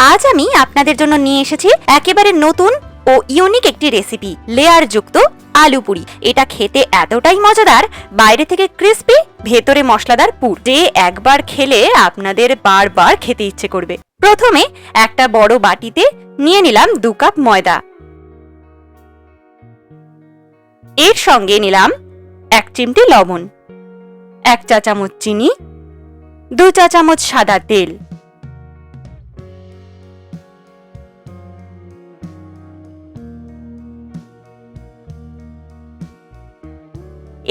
আজ আমি আপনাদের জন্য নিয়ে এসেছি একেবারে নতুন ও ইউনিক একটি রেসিপি, লেয়ার যুক্ত আলু পুরি। এটা খেতে এতটাই মজাদার, বাইরে থেকে ক্রিস্পি, ভেতরে মশলাদার পুর, যে একবার খেলে আপনাদের বারবার খেতে ইচ্ছে করবে। প্রথমে একটা বড় বাটিতে নিয়ে নিলাম 2 কাপ ময়দা। এর সঙ্গে নিলাম 1 চিমটি লবণ, 1 চা চামচ চিনি, 2 চা চামচ সাদা তেল,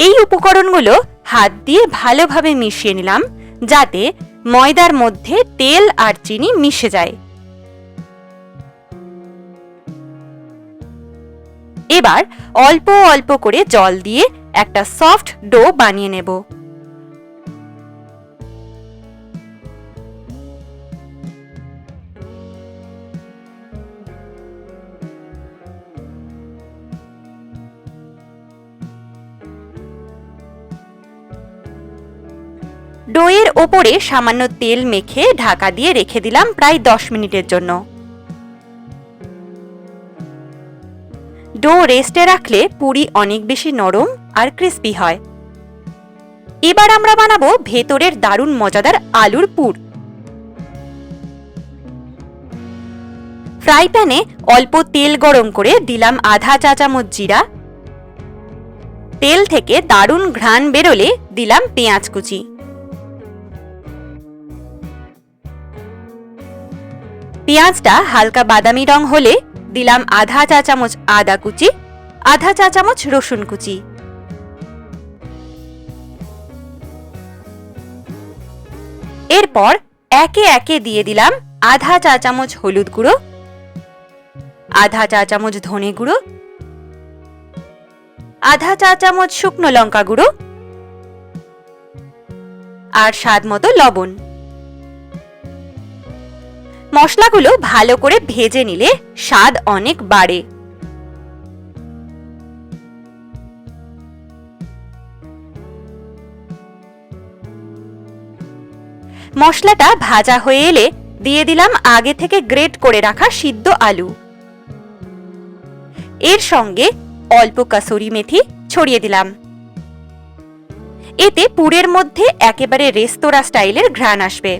এই উপকরণগুলো হাত দিয়ে ভালোভাবে মিশিয়ে নিলাম, যাতে ময়দার মধ্যে তেল আর চিনি মিশে যায়। এবার অল্প অল্প করে জল দিয়ে একটা সফট ডো বানিয়ে নেব। ডোয়ের ওপরে সামান্য তেল মেখে ঢাকা দিয়ে রেখে দিলাম প্রায় 10 মিনিটের জন্য। ডো রেস্টে রাখলে পুরি অনেক বেশি নরম আর ক্রিস্পি হয়। এবার আমরা বানাবো ভেতরের দারুণ মজাদার আলুর পুর। ফ্রাই প্যানে অল্প তেল গরম করে দিলাম আধা চা চামচ জিরা। তেল থেকে দারুণ ঘ্রাণ বেরোলে দিলাম পেঁয়াজ কুচি। পেঁয়াজটা হালকা বাদামি রং হলে দিলাম আধা চা চামচ আদা কুচি, আধা চা চামচ রসুন কুচি। এরপর একে একে দিয়ে দিলাম আধা চা চামচ হলুদ গুঁড়ো, আধা চা চামচ ধনে গুঁড়ো, আধা চা চামচ শুকনো লঙ্কা গুঁড়ো আর স্বাদ মতো লবণ। মশলাগুলো ভালো করে ভেজে নিলে স্বাদ অনেক বাড়ে। মশলাটা ভাজা হয়ে এলে দিয়ে দিলাম আগে থেকে গ্রেট করে রাখা সিদ্ধ আলু। এর সঙ্গে অল্প কাসুরি মেথি ছড়িয়ে দিলাম। এতে পুরের মধ্যে একেবারে রেস্তোরাঁ স্টাইলের ঘ্রাণ আসবে।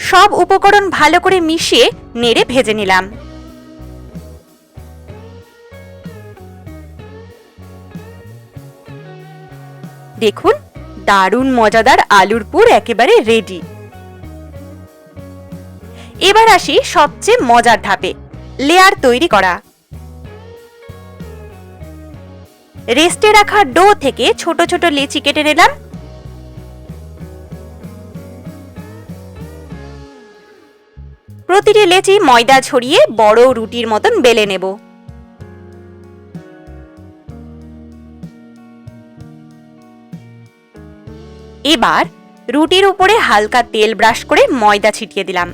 সব উপকরণ ভালো করে মিশিয়ে নেড়ে ভেজে নিলাম। দেখুন, দারুণ মজাদার আলুর পুর একেবারে রেডি। এবার আসি সবচেয়ে মজার ধাপে, লেয়ার তৈরি করা। রেস্টে রাখা ডো থেকে ছোট ছোট লেচি কেটে নিলাম। প্রতিটি লেচি ময়দা ছড়িয়ে বড় রুটির মতন বেলে নেব। এবার রুটির উপরে হালকা তেল ব্রাশ করে ময়দা ছিটিয়ে দিলাম।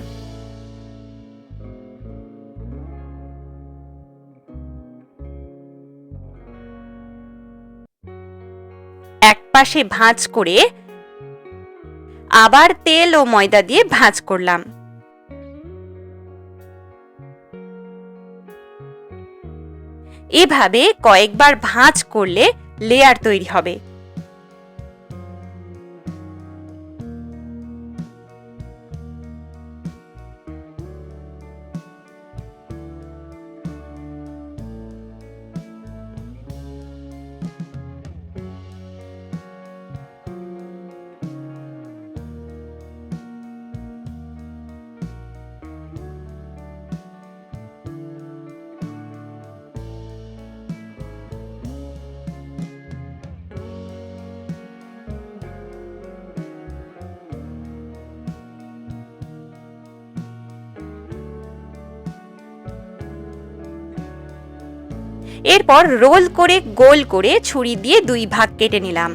এক পাশে ভাঁজ করে আবার তেল ও ময়দা দিয়ে ভাঁজ করলাম। এভাবে কয়েকবার ভাঁজ করলে লেয়ার তৈরি হবে। এরপর রোল করে গোল করে ছুরি দিয়ে 2 ভাগ কেটে নিলাম।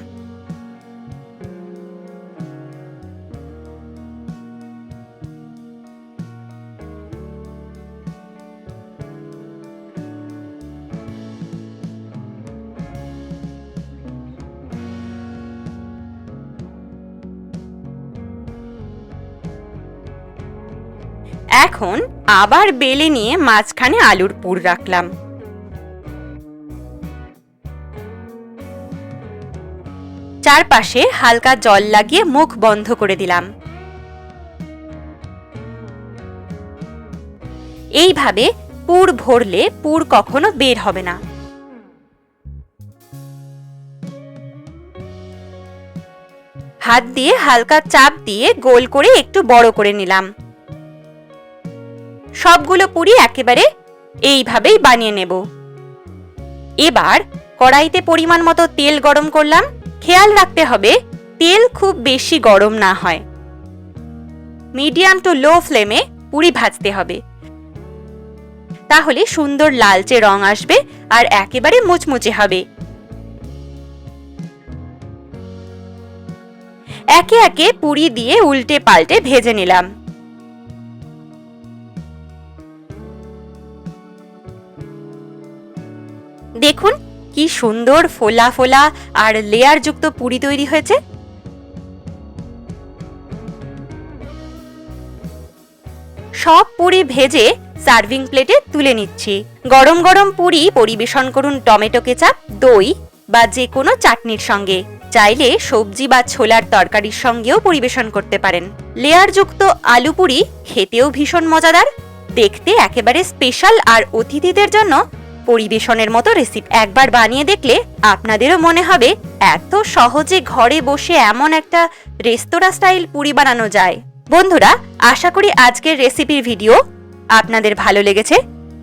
এখন আবার বেলে নিয়ে মাঝখানে আলুর পুর রাখলাম। চারপাশে হালকা জল লাগিয়ে মুখ বন্ধ করে দিলাম। এইভাবে পুর ভরলে পুর কখনো বের হবে না। হাত দিয়ে হালকা চাপ দিয়ে গোল করে একটু বড় করে নিলাম। সবগুলো পুরি একেবারে এইভাবেই বানিয়ে নেব। এবার কড়াইতে পরিমাণ মতো তেল গরম করলাম। খেয়াল রাখতে হবে তেল খুব বেশি গরম না হয়। মিডিয়াম টু লো ফ্লেমে পুরি ভাজতে হবে, তাহলে সুন্দর লালচে রং আসবে আর একেবারে মুচমুচে হবে। একে একে পুরি দিয়ে উল্টে পাল্টে ভেজে নিলাম। দেখুন কি সুন্দর ফোলা ফোলা আর লেয়ার যুক্ত পুরি তৈরি হয়েছে। সব পুরি ভেজে সার্ভিং প্লেটে তুলে নিচ্ছি। গরম গরম পুরি পরিবেশন করুন টমেটো কেচাপ, দই বা যে কোনো চাটনির সঙ্গে। চাইলে সবজি বা ছোলার তরকারির সঙ্গেও পরিবেশন করতে পারেন। লেয়ার যুক্ত আলু পুরি খেতেও ভীষণ মজাদার, দেখতে একেবারে স্পেশাল আর অতিথিদের জন্য পরিবেশনের মতো রেসিপি। একবার বানিয়ে দেখলে আপনাদেরও মনে হবে এত সহজে ঘরে বসে এমন একটা রেস্তোরাঁ স্টাইল পুরি বানানো যায়। বন্ধুরা, আশা করি আজকের রেসিপির ভিডিও আপনাদের ভালো লেগেছে।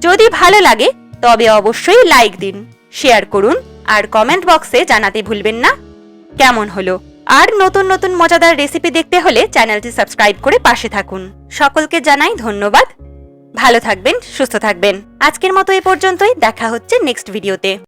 যদি ভালো লাগে তবে অবশ্যই লাইক দিন, শেয়ার করুন আর কমেন্ট বক্সে জানাতে ভুলবেন না কেমন হলো। আর নতুন নতুন মজাদার রেসিপি দেখতে হলে চ্যানেলটি সাবস্ক্রাইব করে পাশে থাকুন। সকলকে জানাই ধন্যবাদ। ভালো থাকবেন, সুস্থ থাকবেন। আজকের মতো এ পর্যন্তই। দেখা হচ্ছে নেক্সট ভিডিওতে।